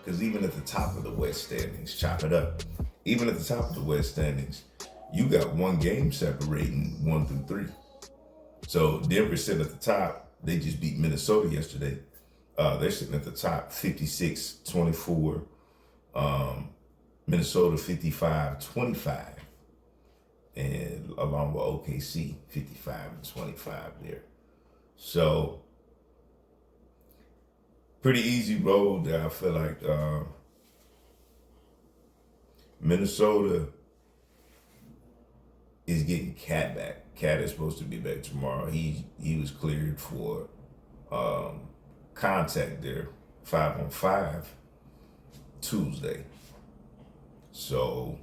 Because even at the top of the West standings, chop it up. Even at the top of the West standings, you got one game separating 1 through 3. So Denver's sitting at the top. They just beat Minnesota yesterday. They're sitting at the top 56-24. Minnesota 55-25. And along with OKC 55-25 there. So pretty easy road there. I feel like Minnesota is getting Cat back. Cat is supposed to be back tomorrow. He was cleared for contact there, 5-on-5 Tuesday. So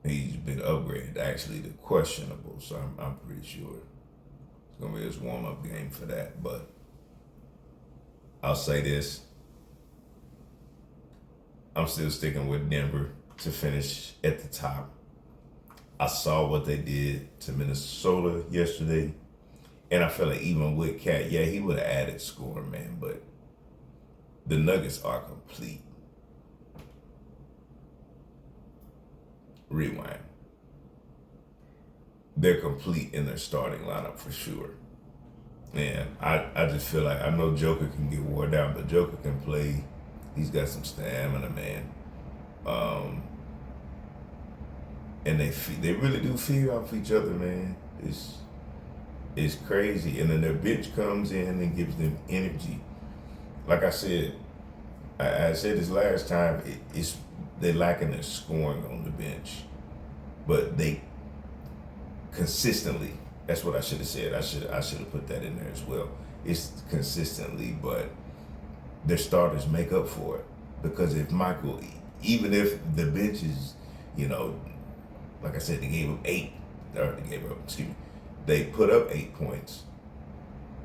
he's been upgraded actually to questionable. So I'm pretty sure it's gonna be his warm up game for that. But I'll say this: I'm still sticking with Denver to finish at the top. I saw what they did to Minnesota yesterday, and I feel like even with Cat, yeah, he would have added scoring, man, but the Nuggets are complete. Rewind. They're complete in their starting lineup for sure. And I just feel like I know Joker can get wore down, but Joker can play. He's got some stamina, man. And they really do feed off each other, man. It's crazy. And then their bench comes in and gives them energy. Like I said, I said this last time. It's they lacking their scoring on the bench, but they consistently. That's what I should have said. I should have put that in there as well. It's consistently, but their starters make up for it. Because if Michael, even if the bench is, like I said, they gave up 8, or they put up 8 points.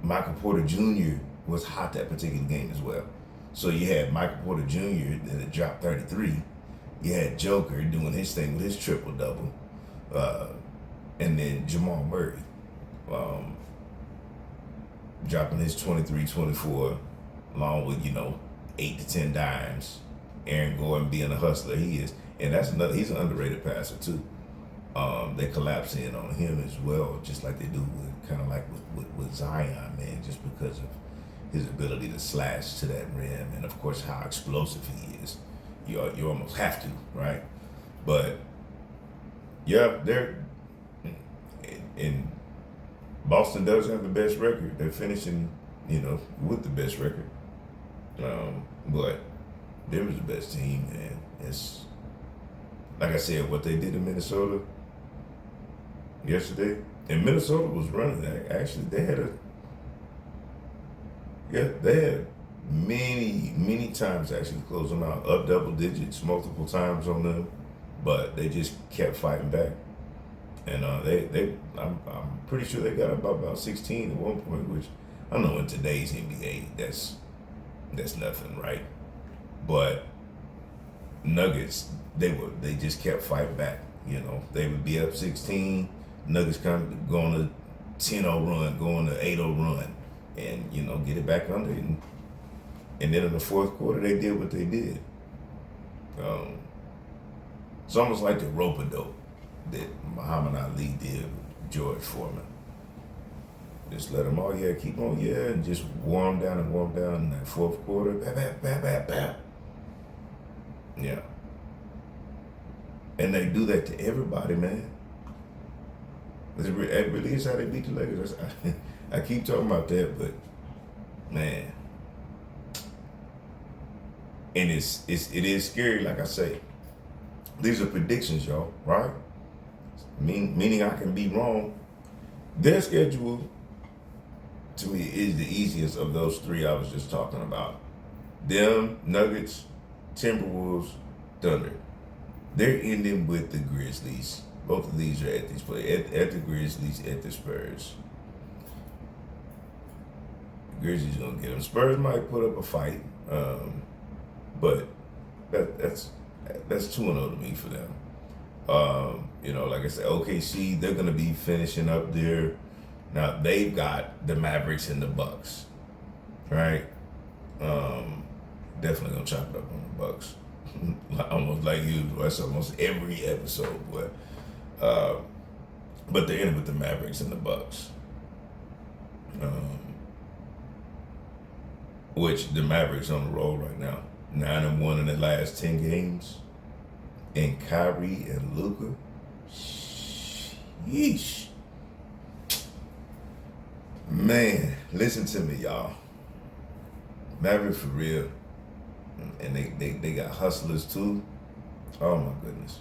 Michael Porter Jr. was hot that particular game as well. So you had Michael Porter Jr. that dropped 33. You had Joker doing his thing with his triple-double. And then Jamal Murray dropping his 23-24 along with, 8 to 10 dimes. Aaron Gordon being a hustler he is. And that's another, he's an underrated passer too. They collapse in on him as well, just like they do with kind of like with Zion, man, just because of his ability to slash to that rim and of course how explosive he is. You almost have to, right? But yeah, they're and Boston does have the best record. They're finishing, with the best record. But Denver's the best team, and it's like I said, what they did in Minnesota yesterday, and Minnesota was running that. Actually, they had many times actually close them out, up double digits multiple times on them, but they just kept fighting back. And I'm pretty sure they got about 16 at one point, which I know in today's NBA that's nothing, right? But Nuggets, they just kept fighting back. They would be up 16, Nuggets kind of go on a 10-0 run, go on an 8-0 run, and get it back under it. And then in the fourth quarter, they did what they did. It's almost like the rope-a-dope that Muhammad Ali did with George Foreman. Just let them all, keep on, and just warm down in that fourth quarter. Bap. Yeah. And they do that to everybody, man. It really is how they beat the Lakers. I keep talking about that, but man. And it is scary, like I say. These are predictions, y'all, right? Meaning I can be wrong. Their schedule, to me, is the easiest of those 3 I was just talking about. Them, Nuggets, Timberwolves, Thunder. They're ending with the Grizzlies. Both of these are at these places. At the Grizzlies, at the Spurs. The Grizzlies gonna get them. Spurs might put up a fight, but that's 2-0 to me for them. Like I said, OKC, they're gonna be finishing up there. Now they've got the Mavericks and the Bucks, right? Definitely gonna chop it up on the Bucks. Almost like usual. That's almost every episode, but they're in with the Mavericks and the Bucks. Which the Mavericks on the roll right now, 9-1 in the last 10 games, and Kyrie and Luka. Yeesh. Man, listen to me, y'all. Mavericks for real. And they got hustlers too. Oh my goodness.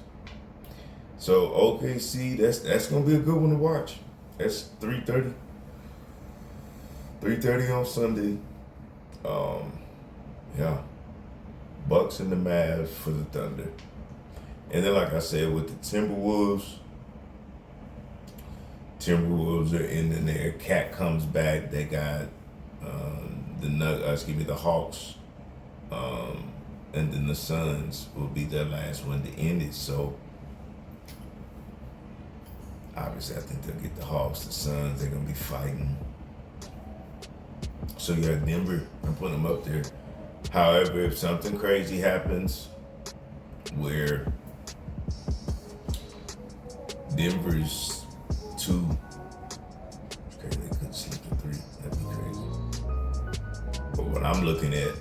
So OKC, that's gonna be a good one to watch. That's 3:30. 3:30 on Sunday. Yeah. Bucks and the Mavs for the Thunder. And then like I said, with the Timberwolves are in there. Cat comes back. They got the Hawks. And then the Suns will be their last one to end it. So obviously I think they'll get the Hawks, the Suns, they're gonna be fighting. So yeah, Denver, I'm putting them up there. However, if something crazy happens where Denver's 2, it's crazy they couldn't sleep at 3, that'd be crazy. But what I'm looking at